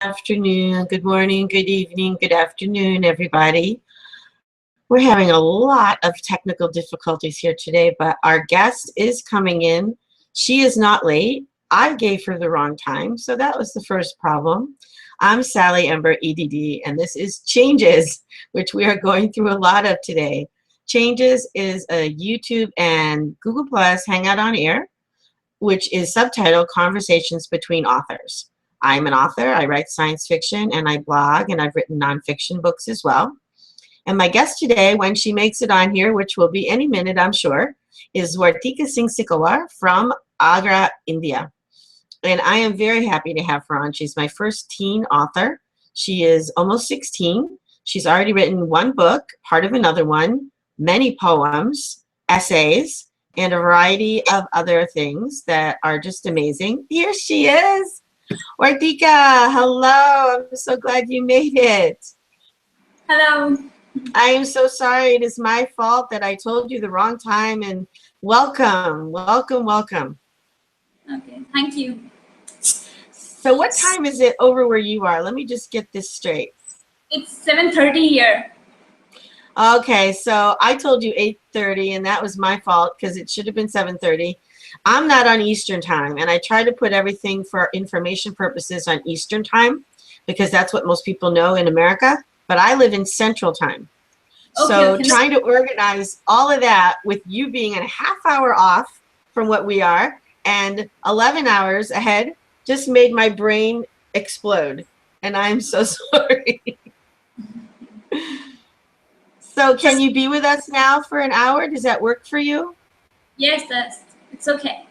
afternoon, good morning, good evening, good afternoon, everybody. We're having a lot of technical difficulties here today, but our guest is coming in. She is not late. I gave her the wrong time, so that was the first problem. I'm Sally Ember, EDD, and this is Changes, which we are going through a lot of today. Changes is a YouTube and Google Plus Hangout on Air, which is subtitled Conversations Between Authors. I'm an author, I write science fiction, and I blog, and I've written nonfiction books as well. And my guest today, when she makes it on here, which will be any minute, I'm sure, is Vartika Singh Sikarwar from Agra, India. And I am very happy to have her on. She's my first teen author. She is almost 16. She's already written one book, part of another one, many poems, essays, and a variety of other things that are just amazing. Here she is. Vartika, hello. I'm so glad you made it. Hello. I am so sorry. It is my fault that I told you the wrong time, and welcome, welcome, welcome. Okay, thank you. So what time is it over where you are? Let me just get this straight. It's 7:30 here. Okay, so I told you 8:30, and that was my fault because it should have been 7:30. I'm not on Eastern time, and I try to put everything for information purposes on Eastern time because that's what most people know in America, but I live in Central time. So trying to organize all of that with you being a half hour off from what we are and 11 hours ahead just made my brain explode, and I'm so sorry. So can you be with us now for an hour? Does that work for you? Yes, it's okay.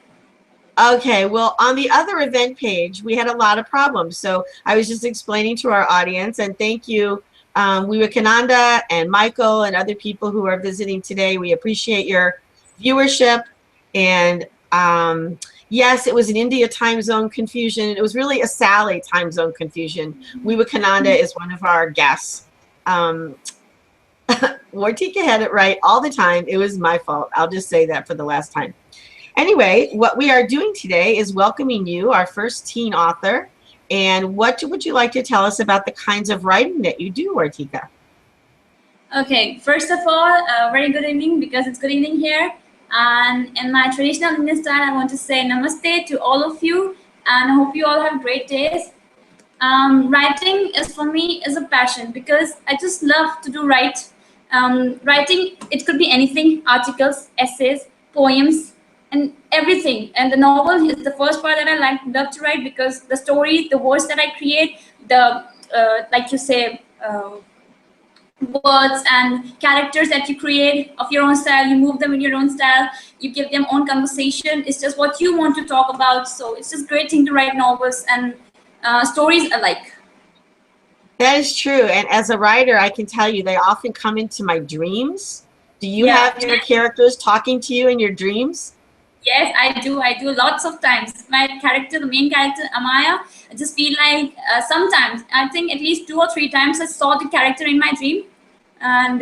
Okay, well, on the other event page, we had a lot of problems. So I was just explaining to our audience, and thank you, Vivekananda and Michael and other people who are visiting today. We appreciate your viewership. And yes, it was an India time zone confusion. It was really a Sally time zone confusion. Vivekananda is one of our guests. Vartika had it right all the time. It was my fault. I'll just say that for the last time. Anyway, what we are doing today is welcoming you, our first teen author. And what would you like to tell us about the kinds of writing that you do, Vartika? Okay, first of all, very good evening because it's good evening here. And in my traditional Indian style, I want to say namaste to all of you, and I hope you all have great days. Writing is for me is a passion because I just love to do writing, it could be anything, articles, essays, poems, and everything. And the novel is the first part that I love to write because the story, the words that I create, the like you say, words and characters that you create of your own style, you move them in your own style, you give them own conversation. It's just what you want to talk about. So it's just great thing to write novels and stories alike. That is true. And as a writer, I can tell you they often come into my dreams. Do you have your characters talking to you in your dreams? Yes, I do lots of times. My character, the main character, Amaya, I just feel like sometimes, I think at least 2 or 3 times I saw the character in my dream. And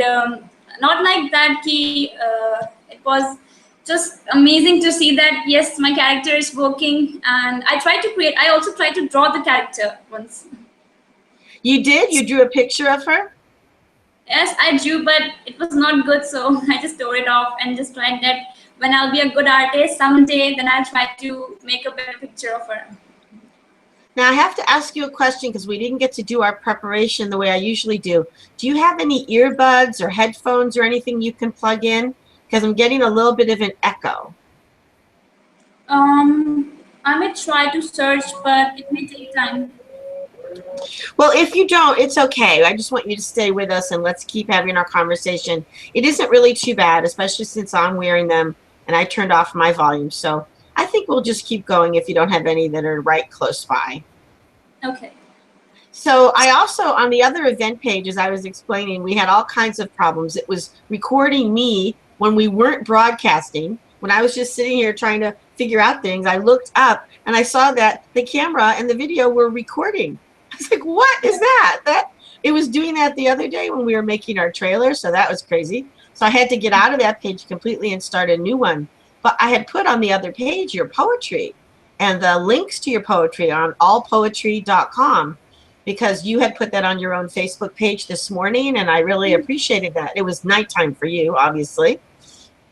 not like that, it was just amazing to see that, yes, my character is working. And I also tried to draw the character once. You did? You drew a picture of her? Yes, I drew, but it was not good. So I just tore it off and just tried that when I'll be a good artist someday, then I'll try to make a better picture of her. Now I have to ask you a question because we didn't get to do our preparation the way I usually do. Do you have any earbuds or headphones or anything you can plug in? Because I'm getting a little bit of an echo. I may try to search, but it may take time. Well, if you don't, it's okay. I just want you to stay with us and let's keep having our conversation. It isn't really too bad, especially since I'm wearing them and I turned off my volume. So I think we'll just keep going if you don't have any that are right close by. Okay. So I also, on the other event page, as I was explaining, we had all kinds of problems. It was recording me when we weren't broadcasting. When I was just sitting here trying to figure out things, I looked up and I saw that the camera and the video were recording. I was like, what is that? It was doing that the other day when we were making our trailer, so that was crazy. So I had to get out of that page completely and start a new one. But I had put on the other page your poetry and the links to your poetry on allpoetry.com. because you had put that on your own Facebook page this morning, and I really appreciated that. It was nighttime for you, obviously.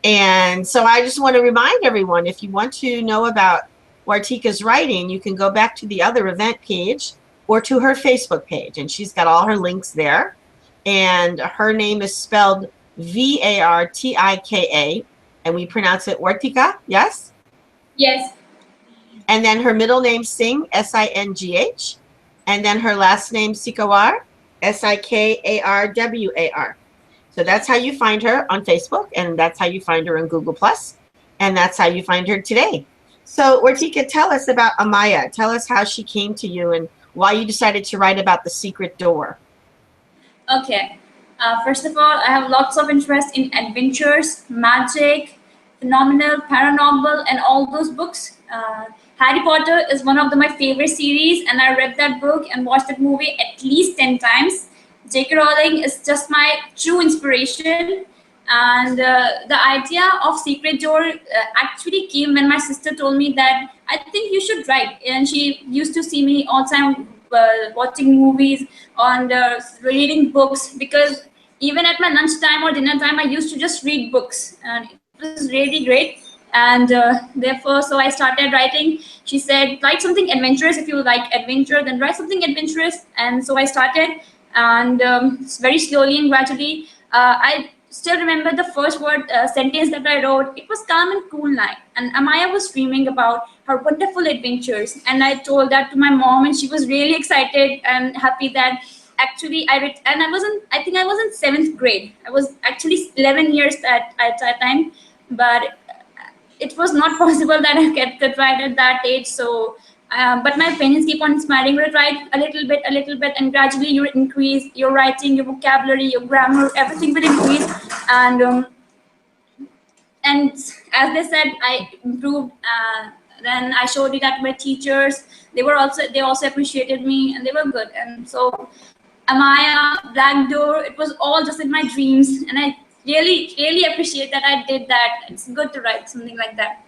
And so I just want to remind everyone, if you want to know about Vartika's writing, you can go back to the other event page or to her Facebook page, and she's got all her links there. And her name is spelled Vartika, and we pronounce it Vartika, yes? Yes. And then her middle name Singh, Singh, and then her last name Sikarwar, Sikarwar. So that's how you find her on Facebook, and that's how you find her on Google+, and that's how you find her today. So Vartika, tell us about Amaya. Tell us how she came to you and why you decided to write about the secret door. Okay. First of all, I have lots of interest in adventures, magic, phenomenal, paranormal, and all those books. Harry Potter is one of my favorite series, and I read that book and watched that movie at least 10 times. J.K. Rowling is just my true inspiration. And the idea of Secret Door actually came when my sister told me that I think you should write. And she used to see me all the time watching movies and reading books, because even at my lunchtime or dinner time, I used to just read books. And it was really great. And therefore, so I started writing. She said, write something adventurous. If you like adventure, then write something adventurous. And so I started, and very slowly and gradually, I still remember the first sentence that I wrote. It was calm and cool night, and Amaya was dreaming about her wonderful adventures. And I told that to my mom, and she was really excited and happy that actually I read. And I think I was in 7th grade. I was actually 11 years at that time, but it was not possible that I could write at that age. So, but my parents keep on inspiring me to write a little bit, and gradually you increase your writing, your vocabulary, your grammar, everything will increase. And as they said, I improved. Then I showed it at my teachers. They also appreciated me, and they were good. And so, Amaya, Black Door, it was all just in my dreams, and I really appreciate that I did that. It's good to write something like that.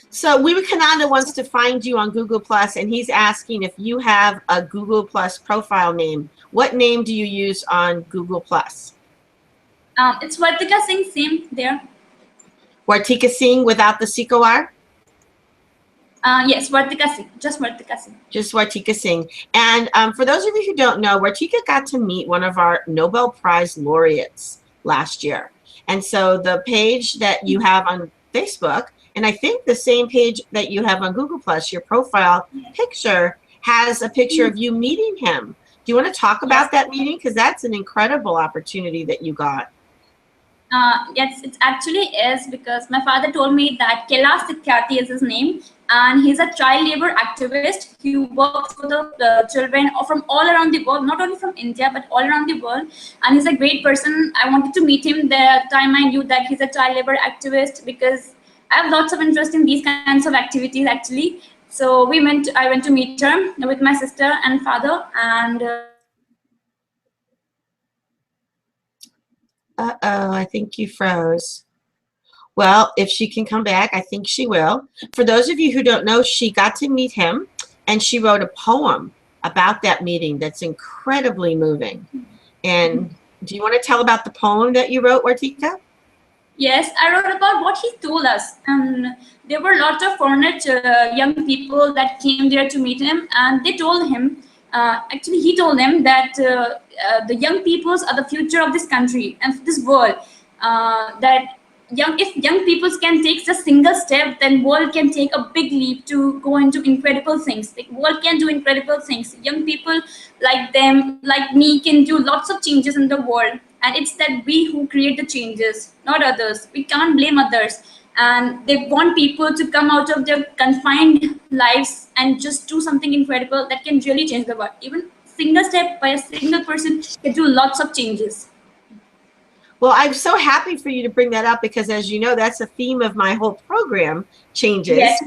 So Vivekananda wants to find you on Google+, and he's asking if you have a Google+ profile name. What name do you use on Google+? It's Vartika Singh, same there. Vartika Singh without the Sikarwar? Yes, Vartika Singh, just Vartika Singh. Just Vartika Singh. And for those of you who don't know, Vartika got to meet one of our Nobel Prize laureates last year. And so the page that you have on Facebook, and I think the same page that you have on Google+, your profile picture has a picture of you meeting him. Do you want to talk about that meeting? Because that's an incredible opportunity that you got. Yes, it actually is, because my father told me that Kailash Satyarthi is his name, and he's a child labor activist who works for the children from all around the world, not only from India, but all around the world. And he's a great person. I wanted to meet him the time I knew that he's a child labor activist, because I have lots of interest in these kinds of activities, actually. So I went to meet her with my sister and father, and Uh-oh, I think you froze. Well, if she can come back, I think she will. For those of you who don't know, she got to meet him, and she wrote a poem about that meeting that's incredibly moving. And do you want to tell about the poem that you wrote, Vartika? Yes, I wrote about what he told us. And there were lots of foreigner young people that came there to meet him, and they told him, actually he told them that the young peoples are the future of this country and this world. That if young people can take just a single step, then world can take a big leap to go into incredible things. The world can do incredible things. Young people like them, like me, can do lots of changes in the world. And it's that we who create the changes, not others. We can't blame others. And they want people to come out of their confined lives and just do something incredible that can really change the world. Even single step by a single person can do lots of changes. Well, I'm so happy for you to bring that up, because as you know, that's a theme of my whole program, changes. Yes.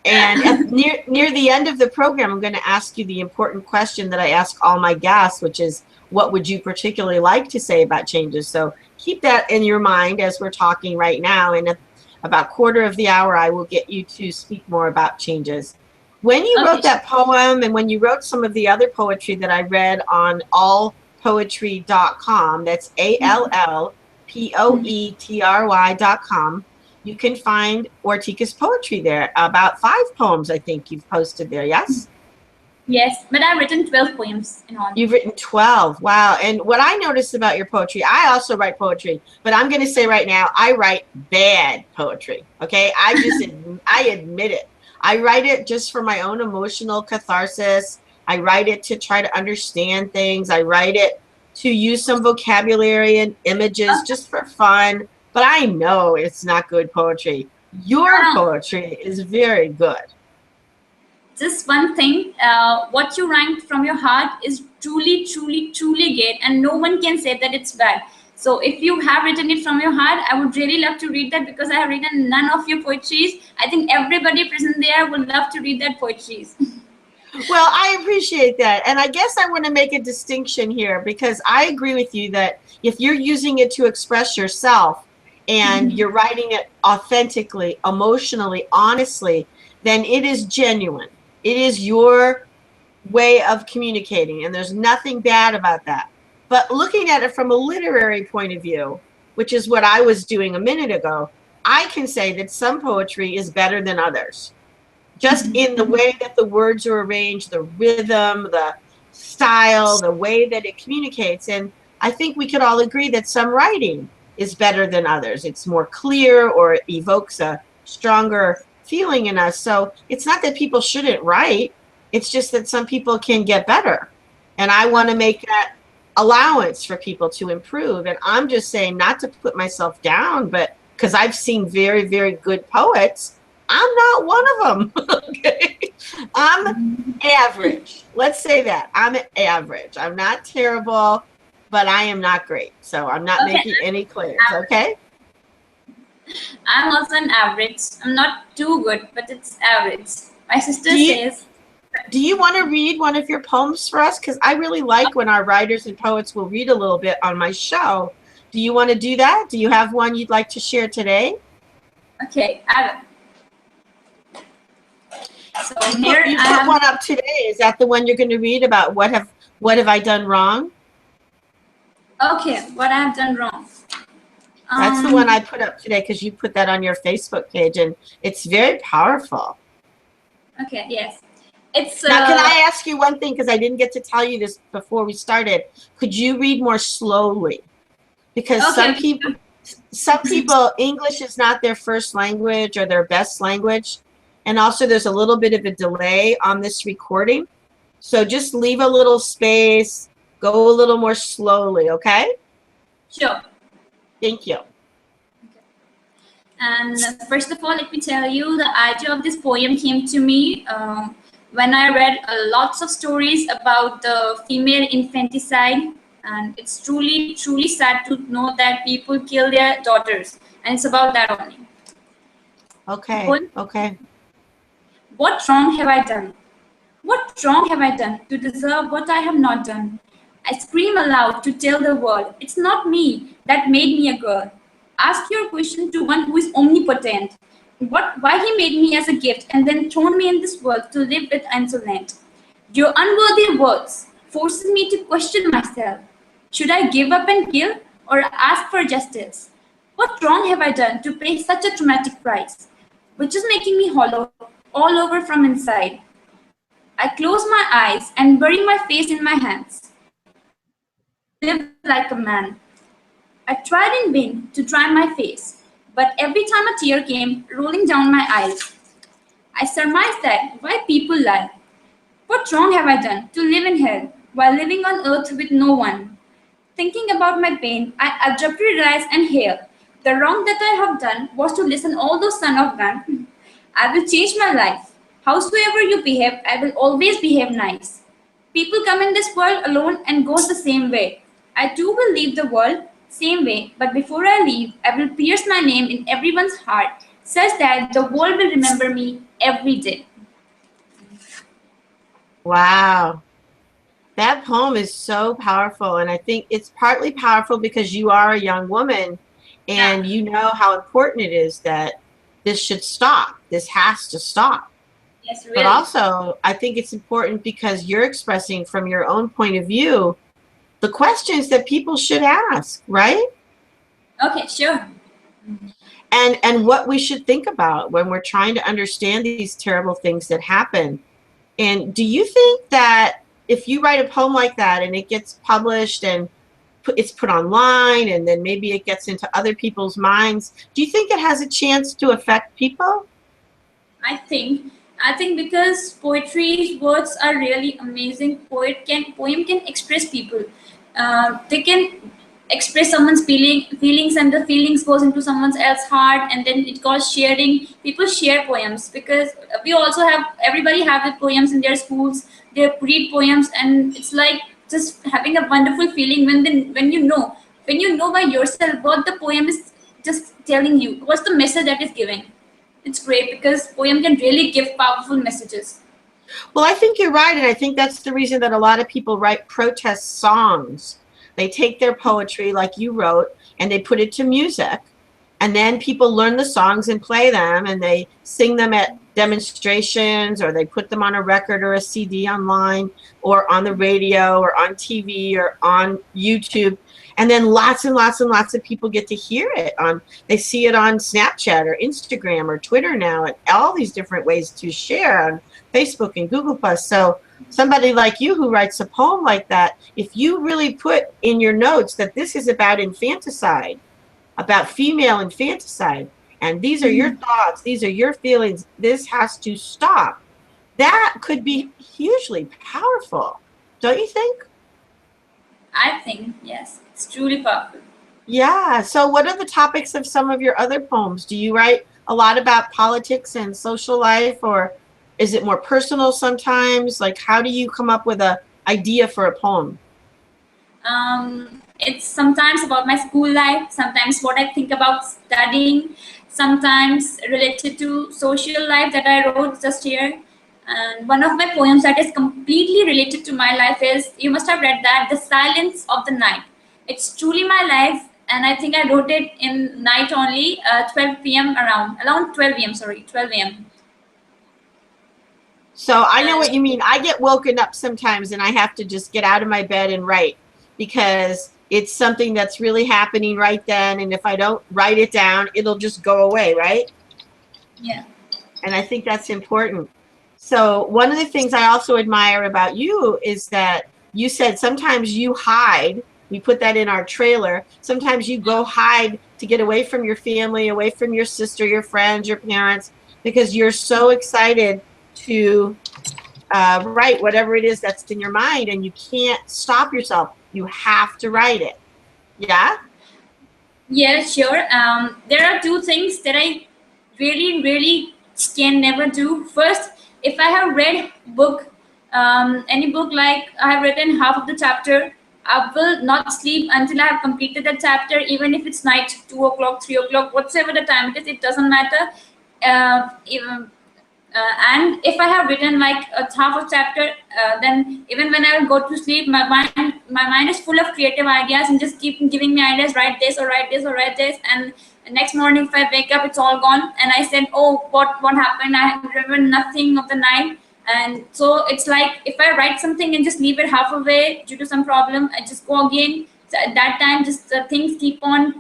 And near the end of the program, I'm going to ask you the important question that I ask all my guests, which is, what would you particularly like to say about changes? So keep that in your mind as we're talking right now. And about 1/4 of the hour, I will get you to speak more about changes. When you wrote Okay. that poem and when you wrote some of the other poetry that I read on allpoetry.com, that's ALLPOETRY.com, you can find Vartika's poetry there. About 5 poems, I think you've posted there, yes? Yes, but I've written 12 poems in all. You've written 12. Wow. And what I noticed about your poetry, I also write poetry, but I'm going to say right now, I write bad poetry. Okay. I admit it. I write it just for my own emotional catharsis. I write it to try to understand things. I write it to use some vocabulary and images just for fun. But I know it's not good poetry. Your No, poetry is very good. just one thing, what you write from your heart is truly, truly, truly great, and no one can say that it's bad. So if you have written it from your heart, I would really love to read that, because I have written none of your poetries. I think everybody present there would love to read that poetries. Well, I appreciate that. And I guess I want to make a distinction here because I agree with you that if you're using it to express yourself and you're writing it authentically, emotionally, honestly, then it is genuine. It is your way of communicating, and there's nothing bad about that. But looking at it from a literary point of view, which is what I was doing a minute ago, I can say that some poetry is better than others just in the way that the words are arranged, the rhythm, the style, the way that it communicates. And I think we could all agree that some writing is better than others. It's more clear or it evokes a stronger feeling in us. So it's not that people shouldn't write. It's just that some people can get better. And I want to make that allowance for people to improve. And I'm just saying not to put myself down, but because I've seen very, very good poets, I'm not one of them. Okay. I'm average. Let's say that. I'm average. I'm not terrible, but I am not great. So I'm not Okay, making any claims. Okay. I'm also an average. I'm not too good, but it's average. My sister Do you says, do you want to read one of your poems for us? Because I really like when our writers and poets will read a little bit on my show. Do you want to do that? Do you have one you'd like to share today? okay, I will. So You here put I have. one up today. Is that the one you're going to read about what have I done wrong? Okay, what I have done wrong. That's the one I Um. put up today because you put that on your Facebook page, and it's very powerful. Okay. Yes. It's Now, can I ask you one thing because I didn't get to tell you this before we started? Could you read more slowly? Because okay. some people, English is not their first language or their best language, and also there's a little bit of a delay on this recording. So just leave a little space, go a little more slowly, okay? Sure. Thank you. And first of all, let me tell you, the idea of this poem came to me when I read lots of stories about the female infanticide. And it's truly, truly sad to know that people kill their daughters. And it's about that only. Okay, What, okay. what wrong have I done? What wrong have I done to deserve what I have not done? I scream aloud to tell the world, it's not me that made me a girl. Ask your question to one who is omnipotent. Why he made me as a gift and then thrown me in this world to live with insolent. Your unworthy words forces me to question myself. Should I give up and kill or ask for justice? What wrong have I done to pay such a traumatic price, which is making me hollow all over from inside? I close my eyes and bury my face in my hands. Live like a man. I tried in vain to dry my face, but every time a tear came rolling down my eyes, I surmised that why people lie. What wrong have I done to live in hell while living on earth with no one? Thinking about my pain, I abruptly rise and hail. The wrong that I have done was to listen all those son of gun. I will change my life. Howsoever you behave, I will always behave nice. People come in this world alone and goes the same way. I too will leave the world same way, but before I leave, I will pierce my name in everyone's heart, such that the world will remember me every day. Wow. That poem is so powerful. And I think it's partly powerful because you are a young woman Yeah. and you know how important it is that this should stop. This has to stop. Yes, But really. also, I think it's important because you're expressing from your own point of view the questions that people should ask, right? Okay, sure. And what we should think about when we're trying to understand these terrible things that happen. And do you think that if you write a poem like that and it gets published and it's put online and then maybe it gets into other people's minds, do you think it has a chance to affect people? I think I think because poetry's words are really amazing. Poem can express people. They can express someone's feelings, and the feelings goes into someone else's heart, and then it goes sharing. People share poems because we also have everybody have the poems in their schools. They read poems, and it's like just having a wonderful feeling when you know by yourself what the poem is just telling you, what's the message that is giving. It's great because poem can really give powerful messages. Well, I think you're right. And I think that's the reason that a lot of people write protest songs. They take their poetry, like you wrote, and they put it to music. And then people learn the songs and play them, and they sing them at demonstrations, or they put them on a record or a CD online, or on the radio, or on TV, or on YouTube. And then lots and lots and lots of people get to hear it on, they see it on Snapchat or Instagram or Twitter now, and all these different ways to share on Facebook and Google Plus. So somebody like you who writes a poem like that, if you really put in your notes that this is about infanticide, about female infanticide, and these are your thoughts, these are your feelings, this has to stop, that could be hugely powerful, don't you think? I think yes, it's truly powerful. Yeah. So what are the topics of some of your other poems? Do you write a lot about politics and social life, or is it more personal sometimes? Like, how do you come up with a idea for a poem? It's sometimes about my school life, sometimes what I think about studying, sometimes related to social life that I wrote just here. And one of my poems that is completely related to my life is, you must have read that, The Silence of the Night. It's truly my life, and I think I wrote it in night only, 12 p.m. around 12 a.m. Sorry, 12 a.m. So I know And what you mean. I get woken up sometimes and I have to just get out of my bed and write because it's something that's really happening right then. And if I don't write it down, it'll just go away, right? yeah, And I think that's important. So one of the things I also admire about you is that you said sometimes you hide. We put that in our trailer. Sometimes you go hide to get away from your family, away from your sister, your friends, your parents, because you're so excited to write whatever it is that's in your mind, and you can't stop yourself. You have to write it. Yeah? yeah, sure. There are two things that I really can never do. First, if I have read book, any book, like I have written half of the chapter, I will not sleep until I have completed the chapter, even if it's night, 2 o'clock, 3 o'clock, whatsoever the time it is, it doesn't matter. Even and if I have written like a half a chapter, then even when I will go to sleep, my mind is full of creative ideas and just keep giving me ideas. Write this or write this or write this, and the next morning if I wake up, it's all gone. And I said, "Oh, what happened? I remember nothing of the night." And so it's like if I write something and just leave it half away due to some problem, I just go again. So at that time, just things keep on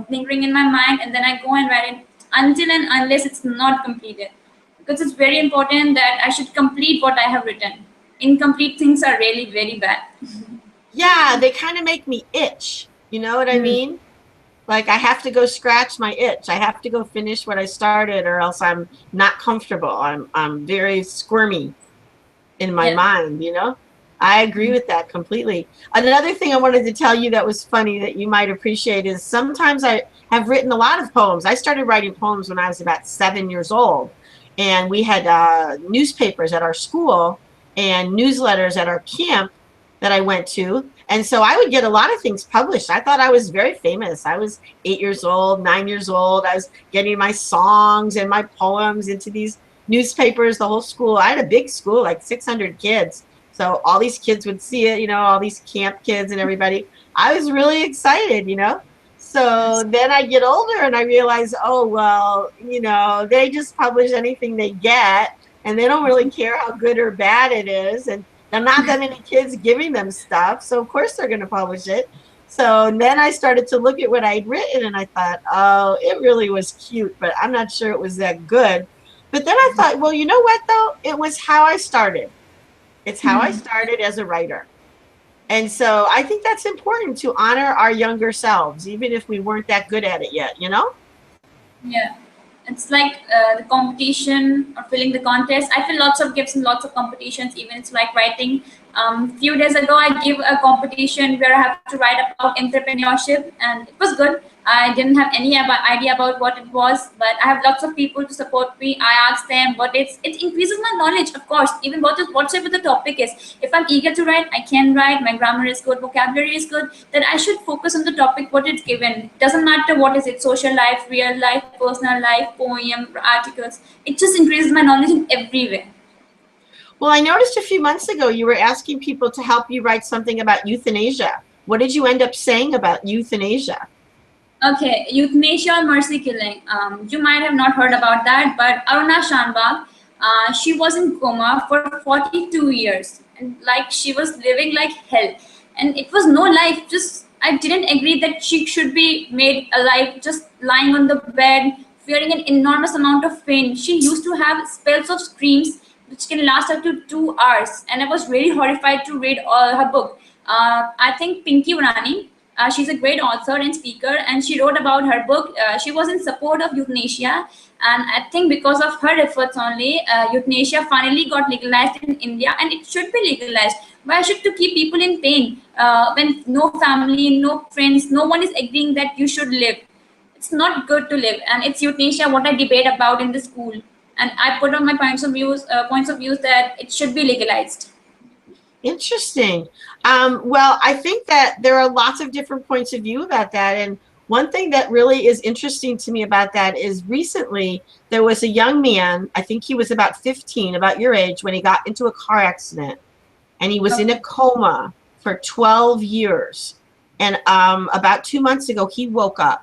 lingering in my mind, and then I go and write it until and unless it's not completed, because it's very important that I should complete what I have written. Incomplete things are really very bad. Yeah, they kind of make me itch. You know what I Hmm. mean? Like I have to go scratch my itch. I have to go finish what I started or else I'm not comfortable. I'm very squirmy in my Yeah. mind, you know? I agree with that completely. Another thing I wanted to tell you that was funny that you might appreciate is sometimes I have written a lot of poems. I started writing poems when I was about 7 years old. And we had newspapers at our school and newsletters at our camp that I went to. And so I would get a lot of things published. I thought I was very famous. I was 8 years old, 9 years old. I was getting my songs and my poems into these newspapers, the whole school. I had a big school, like 600 kids. So all these kids would see it, you know, all these camp kids and everybody. I was really excited, you know. So then I get older and I realize, oh, well, you know, they just publish anything they get. and they don't really care how good or bad it is. And there are not that many kids giving them stuff. So of course they're going to publish it. So then I started to look at what I'd written and I thought, oh, it really was cute, but I'm not sure it was that good. But then I thought, well, you know what though? It was how I started. It's how I started as a writer. And so I think that's important to honor our younger selves, even if we weren't that good at it yet, you know? Yeah, it's like the competition or filling the contest. I feel lots of gifts and lots of competitions. Even it's like writing. Few days ago, I gave a competition where I have to write about entrepreneurship, and it was good. I didn't have any idea about what it was, but I have lots of people to support me. I asked them what it increases my knowledge, of course, even whatever the topic is. If I'm eager to write, I can write. My grammar is good, vocabulary is good. Then I should focus on the topic what it's given. Doesn't matter what is it, social life, real life, personal life, poem, articles. It just increases my knowledge in every way. Well, I noticed a few months ago you were asking people to help you write something about euthanasia. What did you end up saying about euthanasia? Okay, euthanasia or mercy killing. You might have not heard about that, but Aruna Shanbag, she was in coma for 42 years, and like she was living like hell, and it was no life. Just I didn't agree that she should be made alive, just lying on the bed, fearing an enormous amount of pain. She used to have spells of screams which can last up to 2 hours, and I was really horrified to read her book. I think Pinky Urani. She's a great author and speaker, and she wrote about her book. She was in support of euthanasia, and I think because of her efforts only, euthanasia finally got legalized in India, and it should be legalized. Why should to keep people in pain when no family, no friends, no one is agreeing that you should live? It's not good to live, and it's euthanasia what I debate about in the school, and I put on my points of views that it should be legalized. Interesting. Well, I think that there are lots of different points of view about that. And one thing that really is interesting to me about that is recently there was a young man, I think he was about 15, about your age, when he got into a car accident. And he was in a coma for 12 years. And about 2 months ago, he woke up.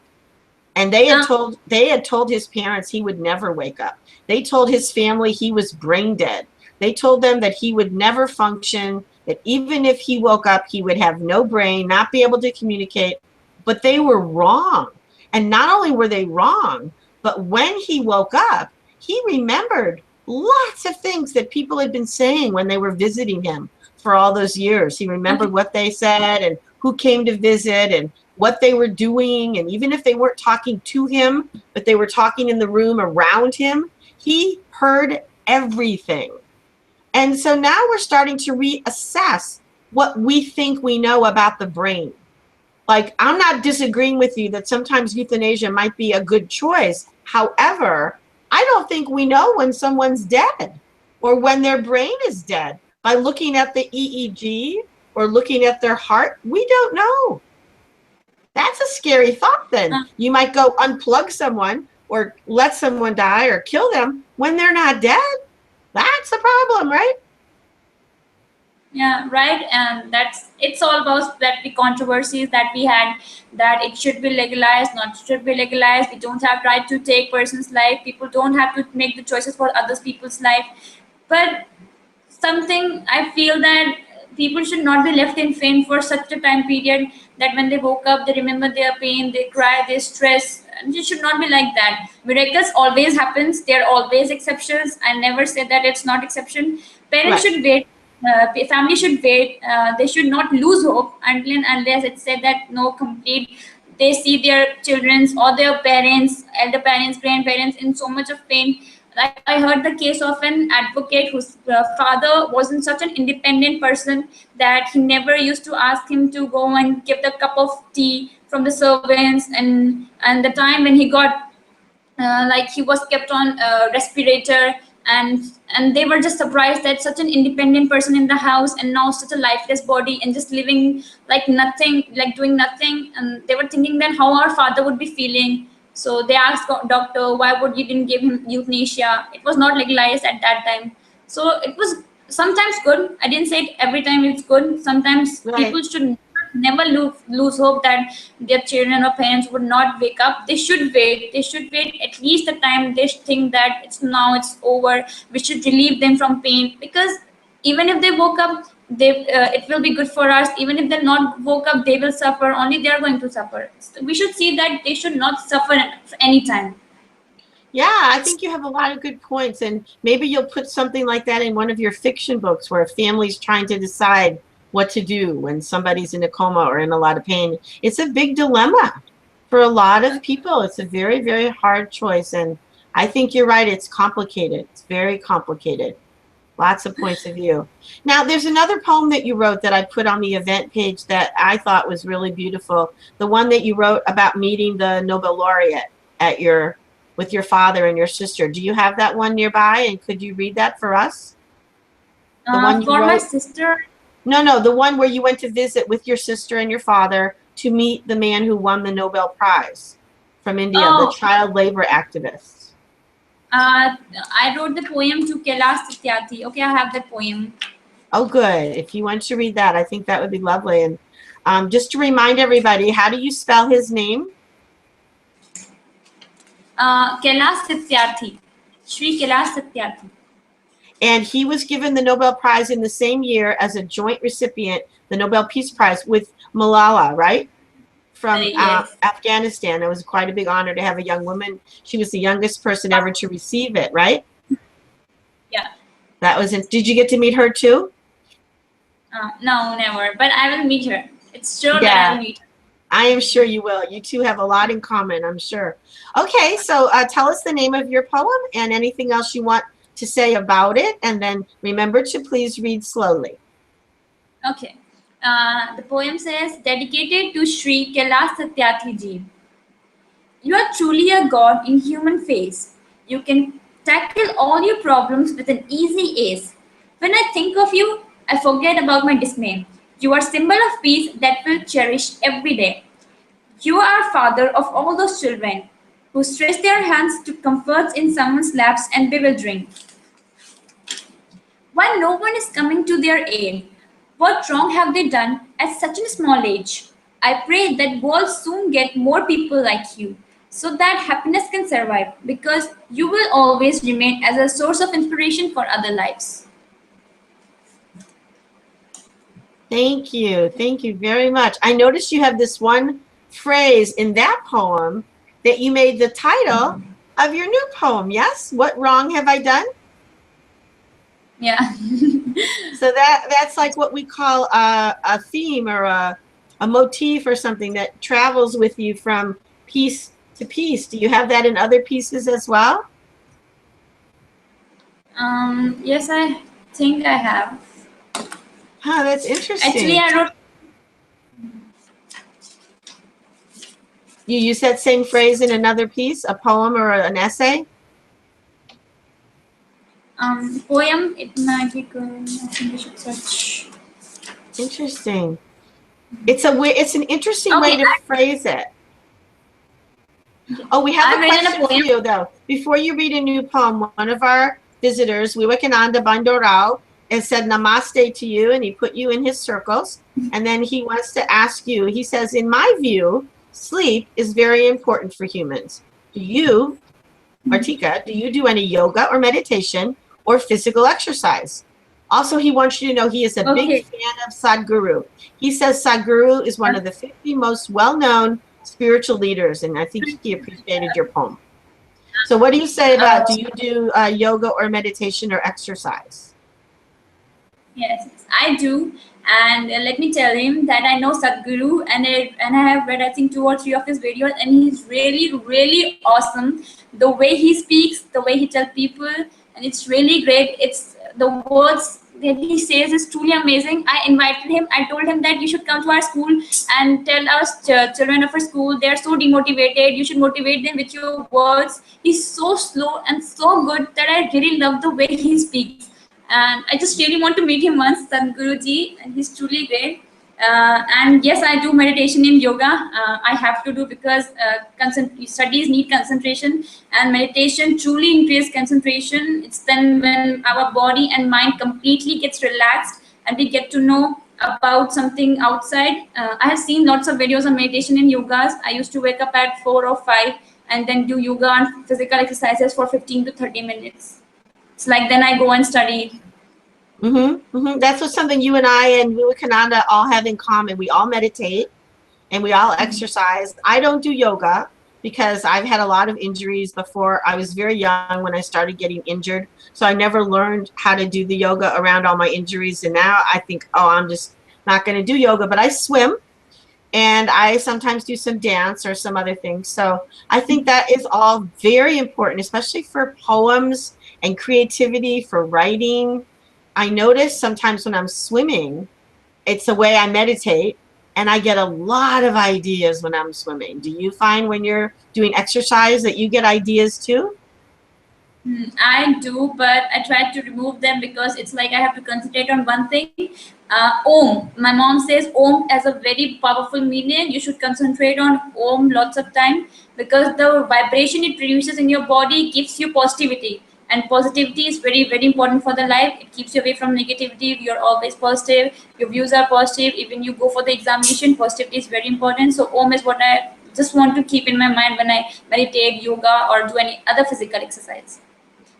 And they had told his parents he would never wake up. They told his family he was brain dead. They told them that he would never function, that even if he woke up, he would have no brain, not be able to communicate. But they were wrong. And not only were they wrong, but when he woke up, he remembered lots of things that people had been saying when they were visiting him for all those years. He remembered what they said and who came to visit and what they were doing. And even if they weren't talking to him, but they were talking in the room around him, he heard everything. And so now we're starting to reassess what we think we know about the brain. Like, I'm not disagreeing with you that sometimes euthanasia might be a good choice. However, I don't think we know when someone's dead or when their brain is dead. By looking at the EEG or looking at their heart, we don't know. That's a scary thought then. You might go unplug someone or let someone die or kill them when they're not dead. That's a problem, right? Yeah, right. And it's all about that the controversies that we had, that it should be legalized, not should be legalized. We don't have right to take person's life. People don't have to make the choices for other people's life. But something I feel that people should not be left in pain for such a time period that when they woke up, they remember their pain, they cry, they stress. And it should not be like that. Miracles always happens. There are always exceptions. I never said that it's not exception. Parents should wait. Family should wait. They should not lose hope until and unless it's said that no complete. They see their children's or their parents, elder parents, grandparents in so much of pain. Like I heard the case of an advocate whose father wasn't such an independent person that he never used to ask him to go and give the cup of tea from the servants, and the time when he got like he was kept on respirator, and they were just surprised that such an independent person in the house and now such a lifeless body and just living like nothing, like doing nothing, and they were thinking then how our father would be feeling. So they asked doctor, why would you didn't give him euthanasia? It was not legalized at that time. So it was sometimes good. I didn't say it every time it's good. Sometimes people should not never lose hope that their children or parents would not wake up. They should wait. They should wait at least the time they think that it's over. We should relieve them from pain, because even if they woke up, it will be good for us. Even if they're not woke up, they will suffer. Only they are going to suffer. So we should see that they should not suffer any time. Yeah, I think you have a lot of good points, and maybe you'll put something like that in one of your fiction books where a family's trying to decide what to do when somebody's in a coma or in a lot of pain. It's a big dilemma for a lot of people. It's a very, very hard choice, and I think you're right. It's complicated. It's very complicated. Lots of points of view. Now, there's another poem that you wrote that I put on the event page that I thought was really beautiful. The one that you wrote about meeting the Nobel laureate at with your father and your sister. Do you have that one nearby? And could you read that for us? The one you For wrote? my sister? No, the one where you went to visit with your sister and your father to meet the man who won the Nobel Prize from India, the child labor activist. I wrote the poem to Kailash Satyarthi. Okay, I have that poem. Oh, good. If you want to read that, I think that would be lovely. And just to remind everybody, how do you spell his name? Kailash Satyarthi. Shri Kailash Satyarthi. And he was given the Nobel Prize in the same year as a joint recipient, the Nobel Peace Prize with Malala, right? From yes. Afghanistan. It was quite a big honor to have a young woman. She was the youngest person ever to receive it, right? Yeah. That was it. Did you get to meet her too? No, never. But I will meet her. It's sure that I will meet her. I am sure you will. You two have a lot in common, I'm sure. Okay, so tell us the name of your poem and anything else you want to say about it. And then remember to please read slowly. Okay. The poem says, dedicated to Shri Kailash Satyarthi Ji. You are truly a god in human face. You can tackle all your problems with an easy ace. When I think of you, I forget about my dismay. You are symbol of peace that will cherish every day. You are father of all those children who stretch their hands to comforts in someone's laps and bewildering. While no one is coming to their aid, what wrong have they done at such a small age? I pray that world soon get more people like you, so that happiness can survive, because you will always remain as a source of inspiration for other lives. Thank you. Thank you very much. I noticed you have this one phrase in that poem that you made the title of your new poem. Yes? What wrong have I done? Yeah. So that's like what we call a theme or a motif or something that travels with you from piece to piece. Do you have that in other pieces as well? Yes, I think I have. Huh, that's interesting. Actually, I wrote. You use that same phrase in another piece, a poem or an essay? Poem. It might be good. I think we should search. Interesting. It's an interesting way to phrase it. Oh, we have a question for you though. Before you read a new poem, one of our visitors, Vivekananda Bandorao, has said namaste to you, and he put you in his circles. And then he wants to ask you, he says, in my view, sleep is very important for humans. Do you, Vartika, do you do any yoga or meditation or physical exercise? Also, he wants you to know he is a big fan of Sadhguru. He says Sadhguru is one of the 50 most well-known spiritual leaders, and I think he appreciated your poem. So what do you say about, do you do yoga or meditation or exercise? Yes, I do. And let me tell him that I know Sadhguru, and I have read, I think, 2 or 3 of his videos, and he's really, really awesome. The way he speaks, the way he tells people, and it's really great. It's the words that he says is truly amazing. I invited him. I told him that you should come to our school and tell us children of our school, they're so demotivated. You should motivate them with your words. He's so slow and so good that I really love the way he speaks. And I just really want to meet him once, Sadhguruji, and he's truly great. And yes, I do meditation and yoga. I have to do, because studies need concentration, and meditation truly increases concentration. It's then when our body and mind completely gets relaxed, and we get to know about something outside. I have seen lots of videos on meditation and yogas. I used to wake up at 4 or 5 and then do yoga and physical exercises for 15 to 30 minutes. It's like then I go and study. That's what something you and I and Vivekananda all have in common. We all meditate and we all exercise. I don't do yoga because I've had a lot of injuries before. I was very young when I started getting injured. So I never learned how to do the yoga around all my injuries. And now I think, oh, I'm just not going to do yoga, but I swim and I sometimes do some dance or some other things. So I think that is all very important, especially for poems and creativity, for writing. I notice sometimes when I'm swimming, it's the way I meditate, and I get a lot of ideas when I'm swimming. Do you find when you're doing exercise that you get ideas too? I do, but I try to remove them because it's like I have to concentrate on one thing. Om. My mom says Om has a very powerful meaning. You should concentrate on Om lots of time because the vibration it produces in your body gives you positivity. And positivity is very, very important for the life. It keeps you away from negativity. You're always positive. Your views are positive. Even you go for the examination, positivity is very important. So Om is what I just want to keep in my mind when I meditate, yoga, or do any other physical exercise.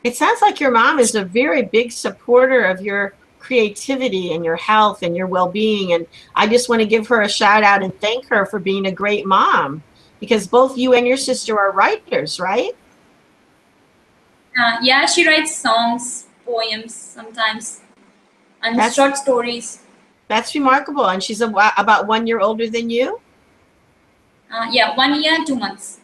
It sounds like your mom is a very big supporter of your creativity and your health and your well-being. And I just want to give her a shout out and thank her for being a great mom, because both you and your sister are writers, right? Yeah, she writes songs, poems sometimes, and That's short stories. that's remarkable. And she's about 1 year older than you? Yeah, 1 year and 2 months.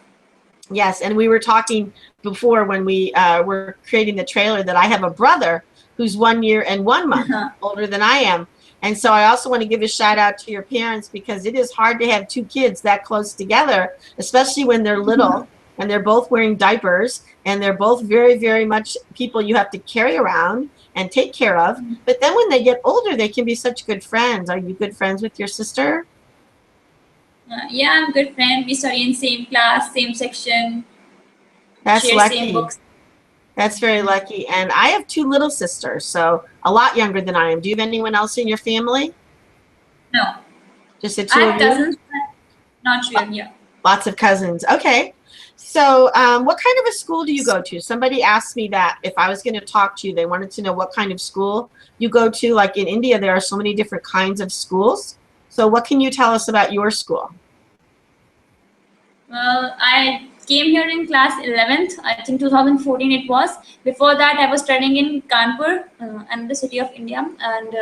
Yes, and we were talking before when we were creating the trailer that I have a brother who's 1 year and 1 month older than I am. And so I also want to give a shout out to your parents, because it is hard to have two kids that close together, especially when they're little and they're both wearing diapers and they're both very, very much people you have to carry around and take care of. But then when they get older, they can be such good friends. Are you good friends with your sister? Yeah, I'm a good friend. We study in same class, same section, That's share same lucky. books. That's very lucky. And I have two little sisters, so a lot younger than I am. Do you have anyone else in your family? No, Just the I two have of you? cousins, but not sure. Yeah. Lots of cousins. Okay. So what kind of a school do you go to? Somebody asked me that if I was going to talk to you, they wanted to know what kind of school you go to. Like in India, there are so many different kinds of schools. So what can you tell us about your school? Well, I came here in class 11th, I think 2014 it was. Before that, I was studying in Kanpur, another city of India. And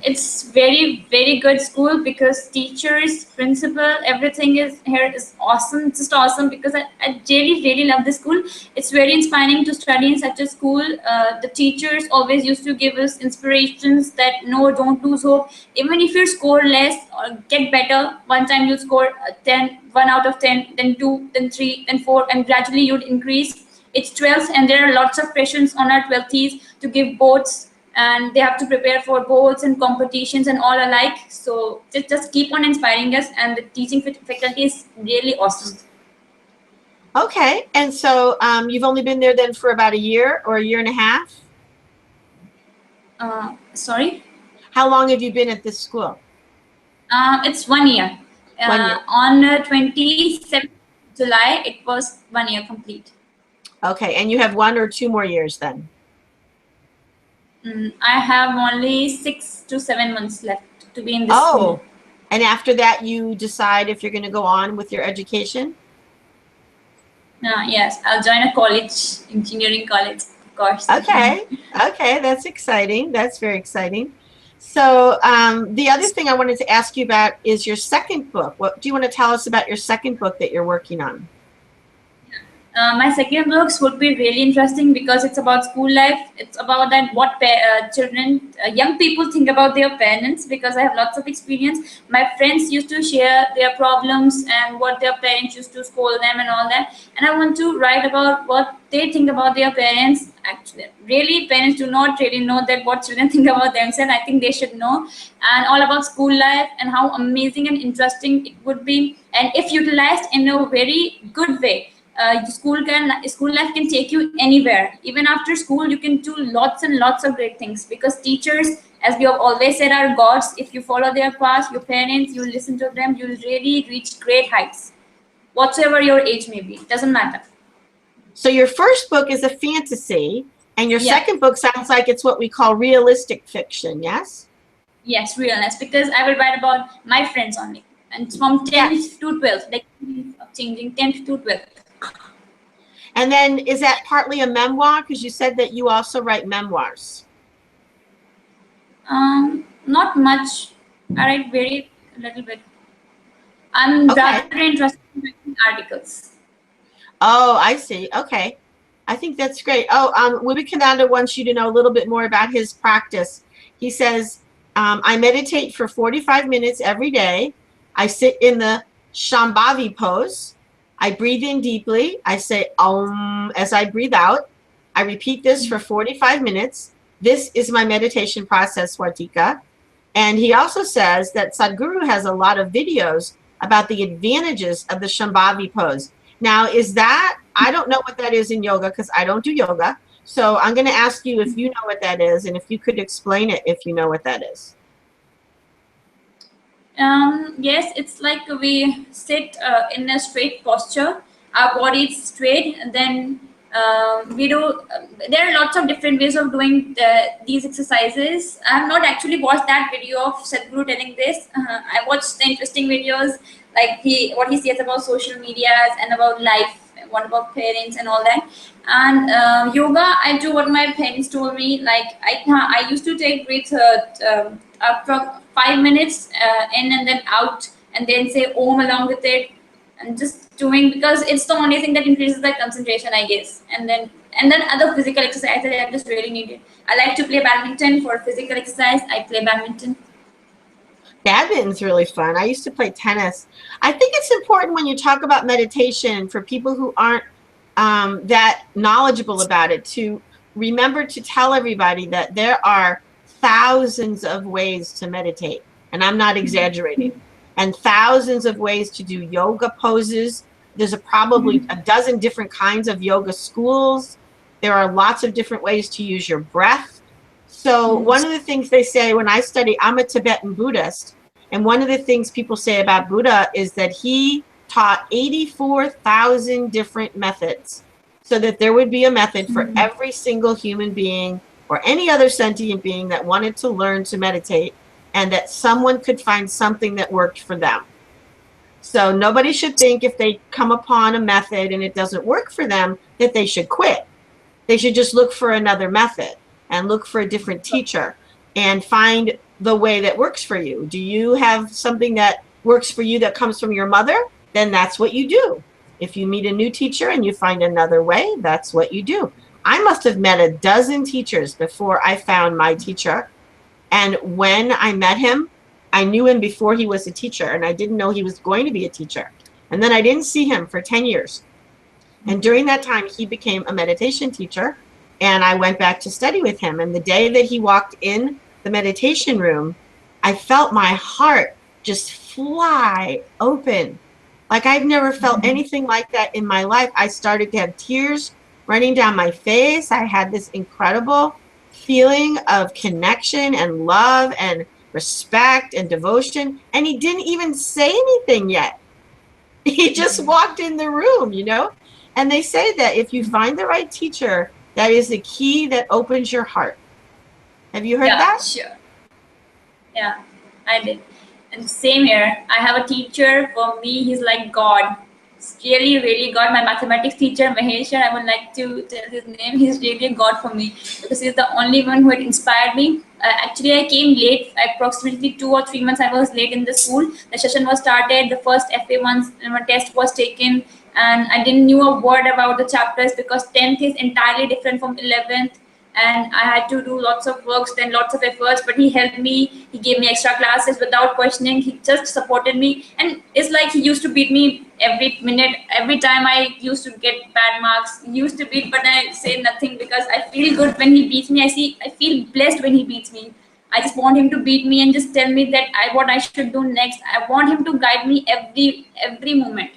it's very, very good school because teachers, principal, everything is here is awesome. It's just awesome because I really, really love the school. It's very inspiring to study in such a school. The teachers always used to give us inspirations that no, don't lose hope. Even if you score less or get better, one time you score 10, 1 out of 10, then 2, then 3, then 4, and gradually you'd increase. It's 12th, and there are lots of pressures on our 12th to give boards, and they have to prepare for boards and competitions and all alike. So just keep on inspiring us, and the teaching faculty is really awesome. Okay. And so you've only been there then for about a year or a year and a half? Sorry? How long have you been at this school? It's 1 year. 1 year. On 27th July, it was 1 year complete. Okay. And you have 1 or 2 more years then? I have only 6 to 7 months left to be in this school. And after that, you decide if you're going to go on with your education? Yes, I'll join a college, engineering college, of course. Okay. Okay. That's exciting. That's very exciting. So the other thing I wanted to ask you about is your second book. What do you want to tell us about your second book that you're working on? My second books would be really interesting because it's about school life. It's about that what children, young people think about their parents, because I have lots of experience. My friends used to share their problems and what their parents used to scold them and all that. And I want to write about what they think about their parents. Actually, really, parents do not really know that what children think about themselves. I think they should know. And all about school life and how amazing and interesting it would be. And if utilized in a very good way. School life can take you anywhere. Even after school, you can do lots and lots of great things because teachers, as we have always said, are gods. If you follow their path, your parents, you listen to them, you'll really reach great heights, whatsoever your age may be. Doesn't matter. So your first book is a fantasy, and your Yeah. second book sounds like it's what we call realistic fiction, yes? Yes, realness, because I will write about my friends only. And it's from 10th Yes. to 12th, like changing 10th to 12th. And then is that partly a memoir? Because you said that you also write memoirs. Not much. I write very little bit. I'm Okay. rather interested in writing articles. Oh, I see. Okay. I think that's great. Oh, Wibekananda wants you to know a little bit more about his practice. He says, I meditate for 45 minutes every day. I sit in the Shambhavi pose. I breathe in deeply. I say Om as I breathe out. I repeat this for 45 minutes. This is my meditation process, Vartika. And he also says that Sadhguru has a lot of videos about the advantages of the Shambhavi pose. Now, is that, I don't know what that is in yoga because I don't do yoga. So I'm going to ask you if you know what that is and if you could explain it if you know what that is. Yes, it's like we sit in a straight posture. Our body is straight, and then we do. There are lots of different ways of doing these exercises. I have not actually watched that video of Sadhguru telling this. I watched the interesting videos, like what he says about social medias and about life, what about parents and all that. And yoga, I do what my parents told me. Like I used to take breaths after 5 minutes in and then out, and then say Om along with it, and just doing, because it's the only thing that increases the concentration, I guess. And then other physical exercises I just really needed. I like to play badminton for physical exercise. I play badminton. Badminton's really fun. I used to play tennis. I think it's important when you talk about meditation for people who aren't that knowledgeable about it to remember to tell everybody that there are thousands of ways to meditate. And I'm not exaggerating. And thousands of ways to do yoga poses. There's probably a dozen different kinds of yoga schools. There are lots of different ways to use your breath. So one of the things they say when I study, I'm a Tibetan Buddhist, and one of the things people say about Buddha is that he taught 84,000 different methods, so that there would be a method for every single human being or any other sentient being that wanted to learn to meditate, and that someone could find something that worked for them. So nobody should think if they come upon a method and it doesn't work for them that they should quit. They should just look for another method and look for a different teacher and find the way that works for you. Do you have something that works for you that comes from your mother? Then that's what you do. If you meet a new teacher and you find another way, that's what you do. I must have met a dozen teachers before I found my teacher. And when I met him, I knew him before he was a teacher, and I didn't know he was going to be a teacher. And then I didn't see him for 10 years. And during that time, he became a meditation teacher, and I went back to study with him. And the day that he walked in the meditation room, I felt my heart just fly open. Like I've never felt anything like that in my life. I started to have tears running down my face. I had this incredible feeling of connection and love and respect and devotion. And he didn't even say anything yet. He just walked in the room, you know? And they say that if you find the right teacher, that is the key that opens your heart. Have you heard that? Sure. Yeah, I did. And same here. I have a teacher. For me, he's like God. It's really, really God. My mathematics teacher, Maheshwar, I would like to tell his name. He's really God for me because he's the only one who had inspired me. Actually, I came late, approximately 2 or 3 months I was late in the school. The session was started, the first FA1 test was taken, and I didn't knew a word about the chapters because 10th is entirely different from 11th. And I had to do lots of works, then lots of efforts, but he helped me. He gave me extra classes without questioning. He just supported me. And it's like he used to beat me every minute. Every time I used to get bad marks, he used to beat, but I say nothing because I feel good when he beats me. I feel blessed when he beats me. I just want him to beat me and just tell me that what I should do next. I want him to guide me every moment.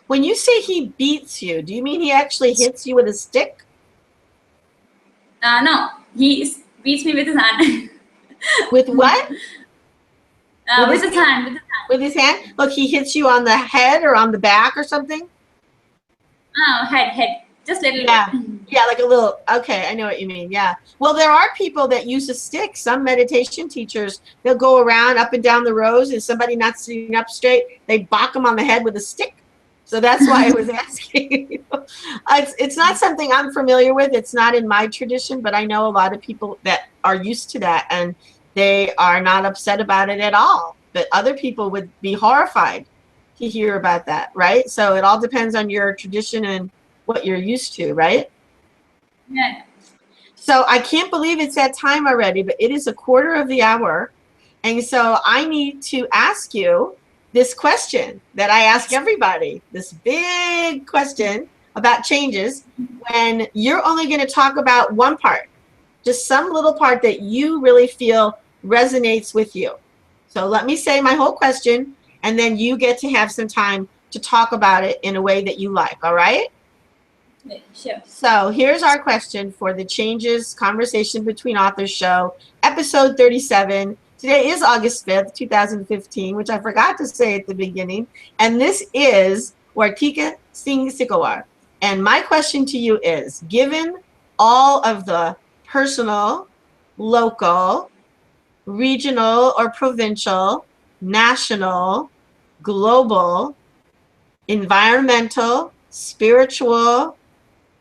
When you say he beats you, do you mean he actually hits you with a stick? No, he beats me with his hand. With what? With his hand, with his hand. With his hand? Look, he hits you on the head or on the back or something? Oh, head. Just a little Yeah. bit. Yeah, like a little, okay, I know what you mean. Yeah. Well, there are people that use a stick. Some meditation teachers, they'll go around up and down the rows and somebody not sitting up straight, they bonk them on the head with a stick. So that's why I was asking. It's not something I'm familiar with. It's not in my tradition, but I know a lot of people that are used to that and they are not upset about it at all. But other people would be horrified to hear about that, right? So it all depends on your tradition and what you're used to, right? Yeah. So I can't believe it's that time already, but it is a quarter of the hour. And so I need to ask you this question that I ask everybody, this big question about changes when you're only going to talk about one part, just some little part that you really feel resonates with you. So let me say my whole question, and then you get to have some time to talk about it in a way that you like, all right? Sure. So here's our question for the Changes Conversation Between Authors show, episode 37. Today is August 5th, 2015, which I forgot to say at the beginning. And this is Vartika Singh Sikarwar. And my question to you is, given all of the personal, local, regional or provincial, national, global, environmental, spiritual,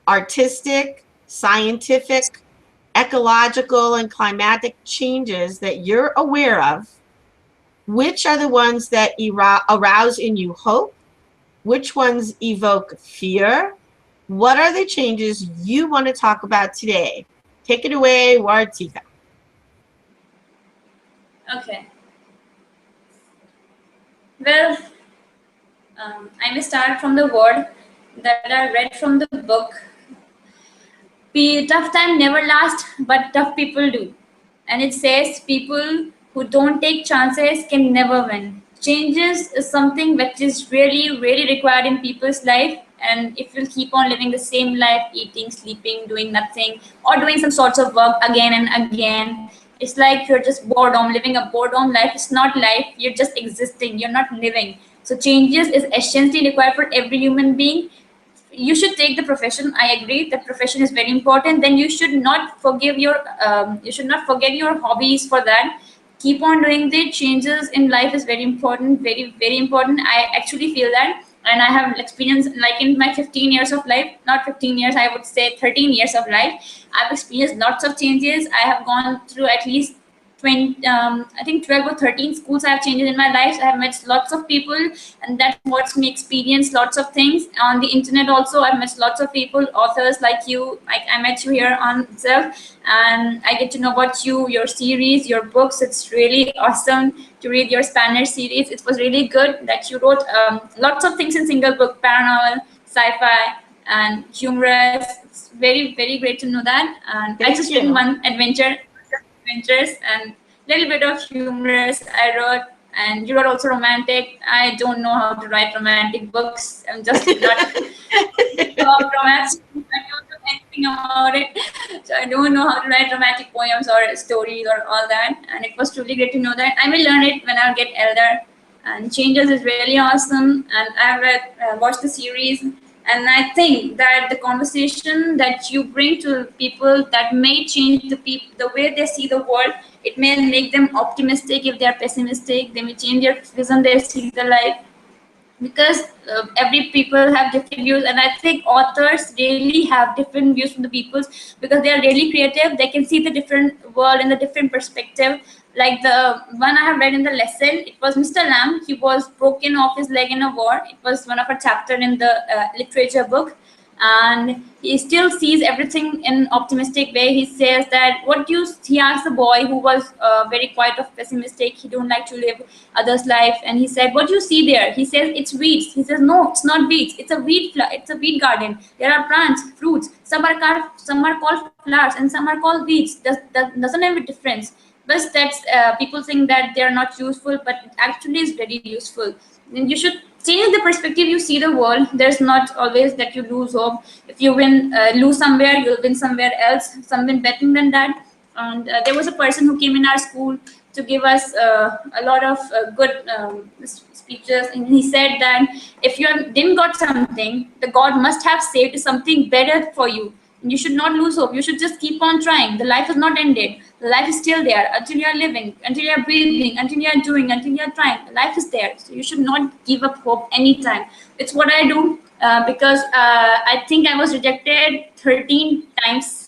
artistic, scientific, ecological, and climatic changes that you're aware of, which are the ones that arouse in you hope? Which ones evoke fear? What are the changes you want to talk about today? Take it away, Vartika. Okay. Well, I may start from the word that I read from the book. Tough time never lasts, but tough people do. And it says people who don't take chances can never win. Changes is something which is really, really required in people's life. And if you keep on living the same life, eating, sleeping, doing nothing, or doing some sorts of work again and again, it's like you're just boredom, living a boredom life. It's not life, you're just existing, you're not living. So changes is essentially required for every human being. You should take the profession. I agree, the profession is very important. Then you should not forget your hobbies for that. Keep on doing the changes in life is very important, very, very important. I actually feel that, and I have experience, like in my 15 years of life, not 15 years, I would say 13 years of life, I've experienced lots of changes. I have gone through at least 20, I think 12 or 13 schools I have changed in my life. I have met lots of people, and that's what me experience lots of things. On the internet also, I've met lots of people, authors like you. I met you here on itself, and I get to know about you, your series, your books. It's really awesome to read your Spanish series. It was really good that you wrote lots of things in single book, paranormal, sci-fi, and humorous. It's very, very great to know that. And I just written one adventures and little bit of humorous I wrote, and you wrote also romantic. I don't know how to write romantic books. I'm just not about romance. I don't know anything about it, so I don't know how to write romantic poems or stories or all that. And it was truly great to know that. I will learn it when I'll get elder. And Changes is really awesome, and I've watched the series. And I think that the conversation that you bring to people that may change the way they see the world. It may make them optimistic. If they are pessimistic, they may change their vision, they see the life. Because every people have different views, and I think authors really have different views from the peoples, because they are really creative. They can see the different world in the different perspective. Like the one I have read in the lesson, it was Mr. Lamb. He was broken off his leg in a war. It was one of a chapter in the literature book, and he still sees everything in optimistic way. He says that he asked the boy who was very quiet of pessimistic, he don't like to live others life, and he said, what do you see there? He says, it's weeds. He says, no, it's not weeds, it's a weed garden. There are plants, fruits, some are called flowers and some are called weeds. That doesn't have a difference. But that's people think that they are not useful, but it actually is very useful. And you should change the perspective you see the world. There's not always that you lose hope. If you lose somewhere, you'll win somewhere else, something better than that. And there was a person who came in our school to give us a lot of good speeches, and he said that if you didn't got something, the God must have saved something better for you. You should not lose hope. You should just keep on trying. The life is not ended. The life is still there until you are living, until you are breathing, until you are doing, until you are trying. The life is there. So you should not give up hope anytime. It's what I do because I think I was rejected 13 times.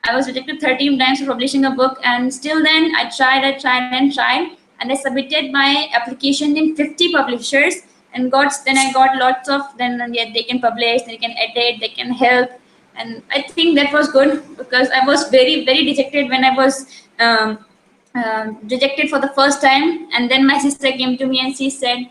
I was rejected 13 times for publishing a book, and still then I tried and tried, and I submitted my application in 50 publishers, and I got lots of, then yeah, they can publish, they can edit, they can help, and I think that was good because I was very dejected when I was rejected for the first time, and then my sister came to me and she said,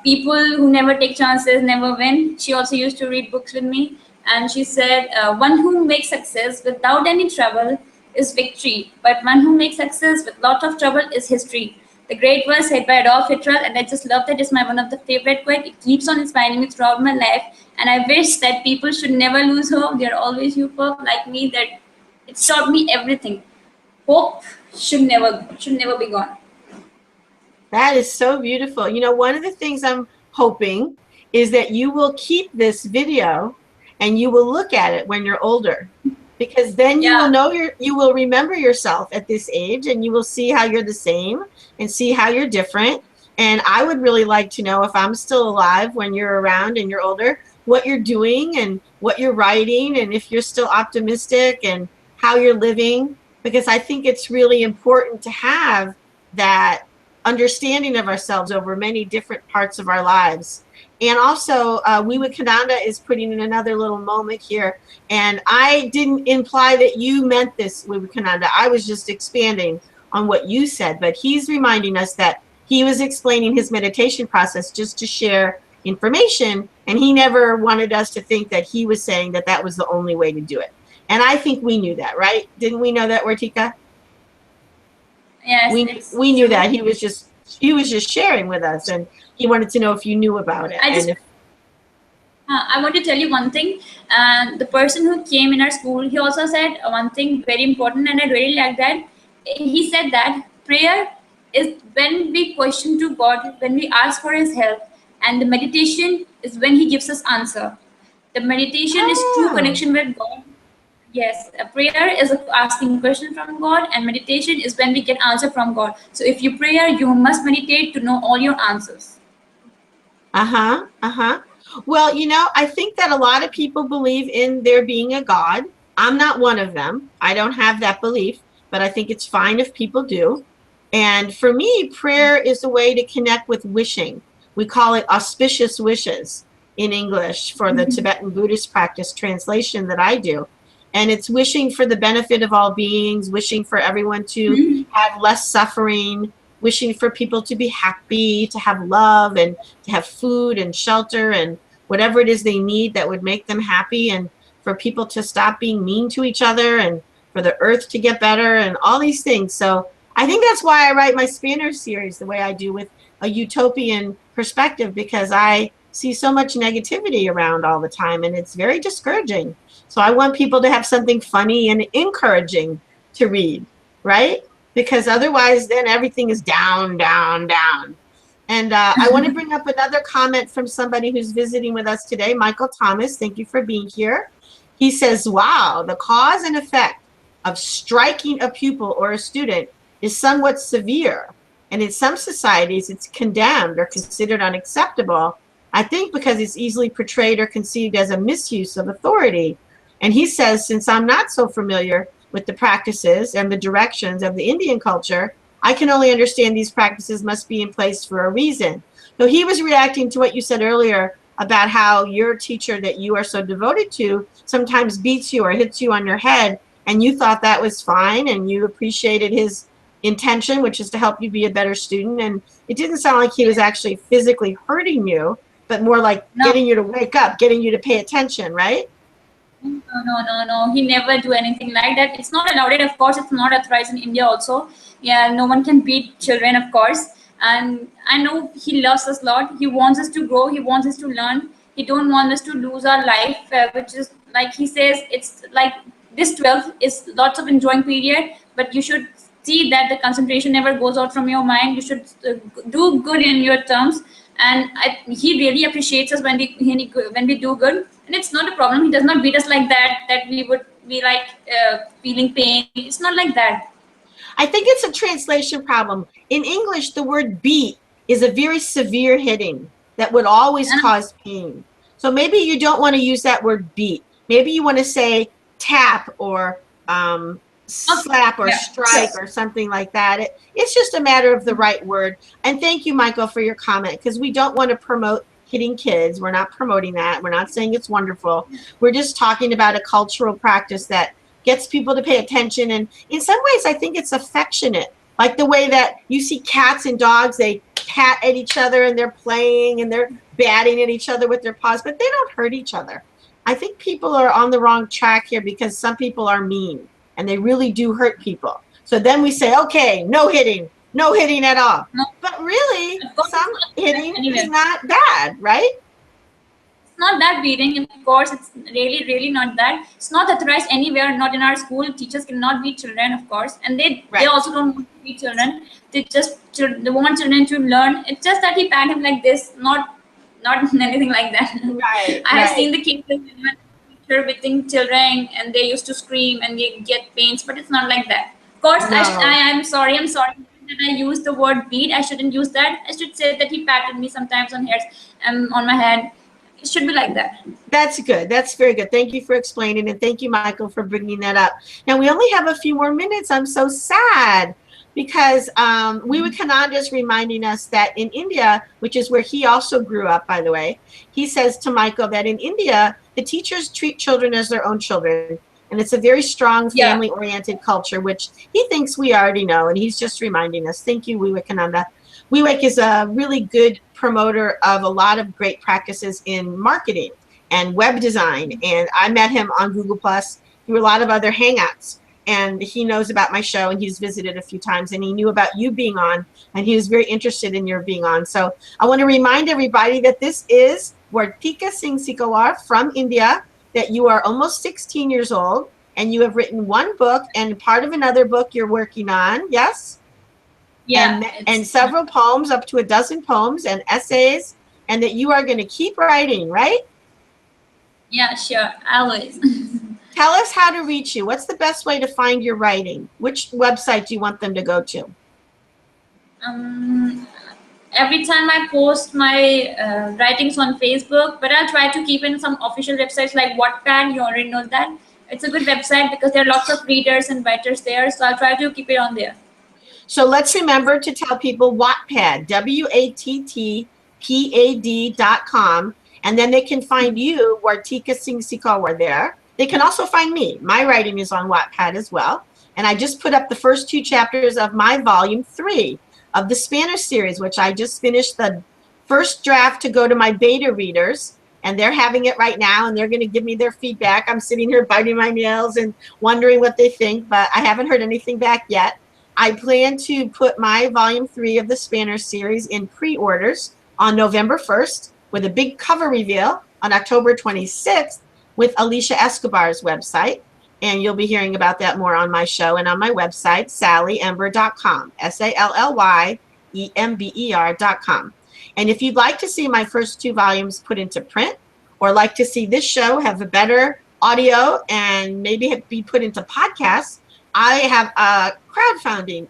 people who never take chances never win. She also used to read books with me, and she said, one who makes success without any trouble is victory, but one who makes success with lot of trouble is history. The great words said by Adolf Hitler, and I just love that. It's my one of the favorite quote. It keeps on inspiring me throughout my life, and I wish that people should never lose hope. They are always hope like me. That it taught me everything. Hope should never be gone. That is so beautiful. You know, one of the things I'm hoping is that you will keep this video and you will look at it when you're older, because then you will know you will remember yourself at this age, and you will see how you're the same and see how you're different. And I would really like to know, if I'm still alive when you're around and you're older, what you're doing and what you're writing, and if you're still optimistic and how you're living, because I think it's really important to have that understanding of ourselves over many different parts of our lives. And also, Wiwakananda is putting in another little moment here. And I didn't imply that you meant this, Wiwakananda. I was just expanding on what you said. But he's reminding us that he was explaining his meditation process just to share information. And he never wanted us to think that he was saying that that was the only way to do it. And I think we knew that, right? Didn't we know that, Vartika? Yes, we knew that he was just sharing with us, and he wanted to know if you knew about it. I want to tell you one thing. The person who came in our school, he also said one thing very important, and I really like that. He said that prayer is when we question to God, when we ask for His help, and the meditation is when He gives us answer. The meditation is true connection with God. Yes, a prayer is asking question from God, and meditation is when we get answer from God. So if you pray, you must meditate to know all your answers. Well, you know, I think that a lot of people believe in there being a God. I'm not one of them. I don't have that belief, but I think it's fine if people do. And for me, prayer is a way to connect with wishing. We call it auspicious wishes in English for the Tibetan Buddhist practice translation that I do. And it's wishing for the benefit of all beings, wishing for everyone to have less suffering, wishing for people to be happy, to have love, and to have food and shelter and whatever it is they need that would make them happy, and for people to stop being mean to each other, and for the earth to get better, and all these things. So I think that's why I write my Spanish series the way I do, with a utopian perspective, because I see so much negativity around all the time, and it's very discouraging. So I want people to have something funny and encouraging to read, right? Because otherwise then everything is down, down, down. And I want to bring up another comment from somebody who's visiting with us today, Michael Thomas. Thank you for being here. He says, wow, the cause and effect of striking a pupil or a student is somewhat severe. And in some societies, it's condemned or considered unacceptable, I think because it's easily portrayed or conceived as a misuse of authority. And he says, since I'm not so familiar with the practices and the directions of the Indian culture, I can only understand these practices must be in place for a reason. So he was reacting to what you said earlier about how your teacher that you are so devoted to sometimes beats you or hits you on your head, and you thought that was fine, and you appreciated his intention, which is to help you be a better student. And it didn't sound like he was actually physically hurting you, but more like getting you to wake up, getting you to pay attention, right? No. He never do anything like that. It's not allowed. Of course, it's not authorized in India also. Yeah, no one can beat children, of course. And I know he loves us a lot. He wants us to grow. He wants us to learn. He don't want us to lose our life, which is like he says, it's like this 12th is lots of enjoying period, but you should see that the concentration never goes out from your mind. You should do good in your terms. And he really appreciates us when we do good, and it's not a problem. He does not beat us like that we would be like feeling pain. It's not like that. I think it's a translation problem. In English, the word beat is a very severe hitting that would always cause pain. So maybe you don't want to use that word beat. Maybe you want to say tap or slap or strike or something like that. It's just a matter of the right word. And thank you, Michael, for your comment, because we don't want to promote hitting kids. We're not promoting that. We're not saying it's wonderful. We're just talking about a cultural practice that gets people to pay attention. And in some ways, I think it's affectionate. Like the way that you see cats and dogs, they pat at each other and they're playing and they're batting at each other with their paws, but they don't hurt each other. I think people are on the wrong track here because some people are mean and they really do hurt people. So then we say, okay, no hitting at all. No. But really, some hitting is not bad, right? It's not that beating, of course. It's really not that. It's not authorized anywhere, not in our school. Teachers cannot beat children, of course, and they also don't want to beat children. They want children to learn. It's just that he pat him like this, not anything like that. Right. I have seen the kids beating children, and they used to scream and they get pains, but it's not like that. Of course, no. I'm sorry that I used the word beat. I shouldn't use that. I should say that he patted me sometimes on hairs on my head. It should be like that. That's good. That's very good. Thank you for explaining, and thank you, Michael, for bringing that up. Now, we only have a few more minutes. I'm so sad because Vivekananda is reminding us that in India, which is where he also grew up, by the way, he says to Michael that in India, the teachers treat children as their own children. And it's a very strong family-oriented culture, which he thinks we already know, and he's just reminding us. Thank you, Vivekananda. Vivek is a really good promoter of a lot of great practices in marketing and web design. And I met him on Google Plus through a lot of other hangouts. And he knows about my show, and he's visited a few times, and he knew about you being on, and he was very interested in your being on. So I want to remind everybody that this is Vartika Singh Sikarwar from India, that you are almost 16 years old, and you have written one book and part of another book you're working on, yes? Yeah. And several poems, up to 12 poems and essays, and that you are going to keep writing, right? Yeah, sure, always. Tell us how to reach you. What's the best way to find your writing? Which website do you want them to go to? Every time I post my writings on Facebook, but I'll try to keep in some official websites like Wattpad. You already know that. It's a good website because there are lots of readers and writers there. So I'll try to keep it on there. So let's remember to tell people Wattpad, WATTPAD.com. And then they can find you, Vartika Singh Sikarwar, there. They can also find me. My writing is on Wattpad as well. And I just put up the first 2 chapters of my volume 3 of the Spanish series, which I just finished the first draft to go to my beta readers. And they're having it right now, and they're going to give me their feedback. I'm sitting here biting my nails and wondering what they think, but I haven't heard anything back yet. I plan to put my volume 3 of the Spanish series in pre-orders on November 1st with a big cover reveal on October 26th with Alicia Escobar's website. And you'll be hearing about that more on my show and on my website, sallyember.com, SALLYEMBER.com. And if you'd like to see my first 2 volumes put into print, or like to see this show have a better audio and maybe be put into podcasts, I have a crowdfunding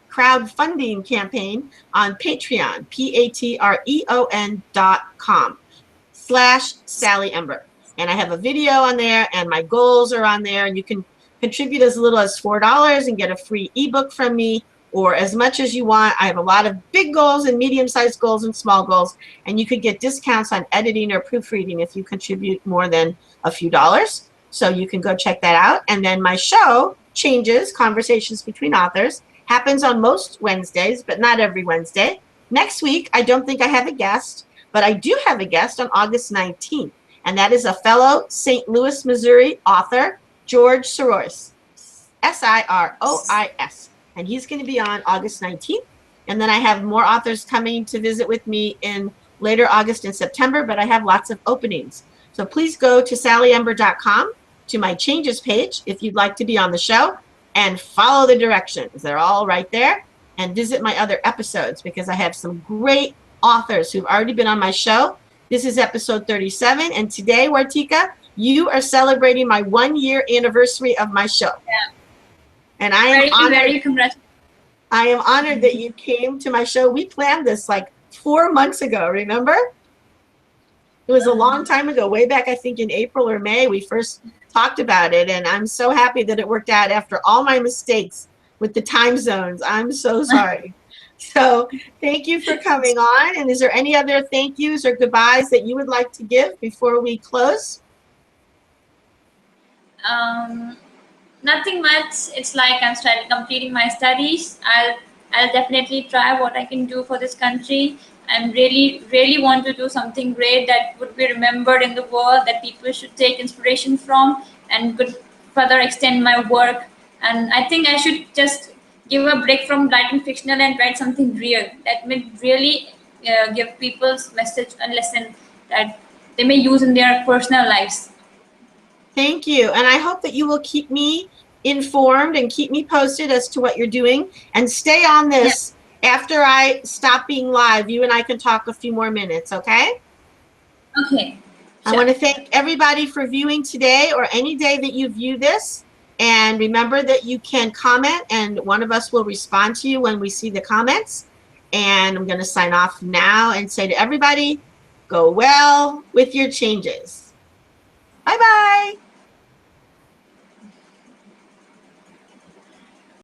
campaign on Patreon, patreon.com/SallyEmber. And I have a video on there, and my goals are on there, and you can contribute as little as $4 and get a free ebook from me, or as much as you want. I have a lot of big goals and medium-sized goals and small goals, and you could get discounts on editing or proofreading if you contribute more than a few dollars. So you can go check that out. And then my show, Changes, Conversations Between Authors, happens on most Wednesdays, but not every Wednesday. Next week, I don't think I have a guest, but I do have a guest on August 19th, and that is a fellow St. Louis, Missouri author, George Sirois, Sirois, and he's going to be on August 19th. And then I have more authors coming to visit with me in later August and September, but I have lots of openings. So please go to sallyember.com to my changes page if you'd like to be on the show, and follow the directions. They're all right there. And visit my other episodes because I have some great authors who've already been on my show. This is episode 37. And today, Vartika, you are celebrating my 1-year anniversary of my show. Yeah. And I am honored. Very congratulations. I am honored that you came to my show. We planned this like 4 months ago, remember? It was a long time ago, way back, I think in April or May, we first talked about it. And I'm so happy that it worked out after all my mistakes with the time zones. I'm so sorry. So thank you for coming on. And is there any other thank yous or goodbyes that you would like to give before we close? Nothing much. It's like I'm completing my studies. I'll definitely try what I can do for this country. And really want to do something great that would be remembered in the world, that people should take inspiration from and could further extend my work. And I think I should just give a break from writing fictional and write something real that may really give people's message a lesson that they may use in their personal lives. Thank you. And I hope that you will keep me informed and keep me posted as to what you're doing, and stay on this. Yeah. After I stop being live, you and I can talk a few more minutes, okay? Okay. Sure. I want to thank everybody for viewing today or any day that you view this. And remember that you can comment, and one of us will respond to you when we see the comments. And I'm going to sign off now and say to everybody, go well with your changes. Bye-bye.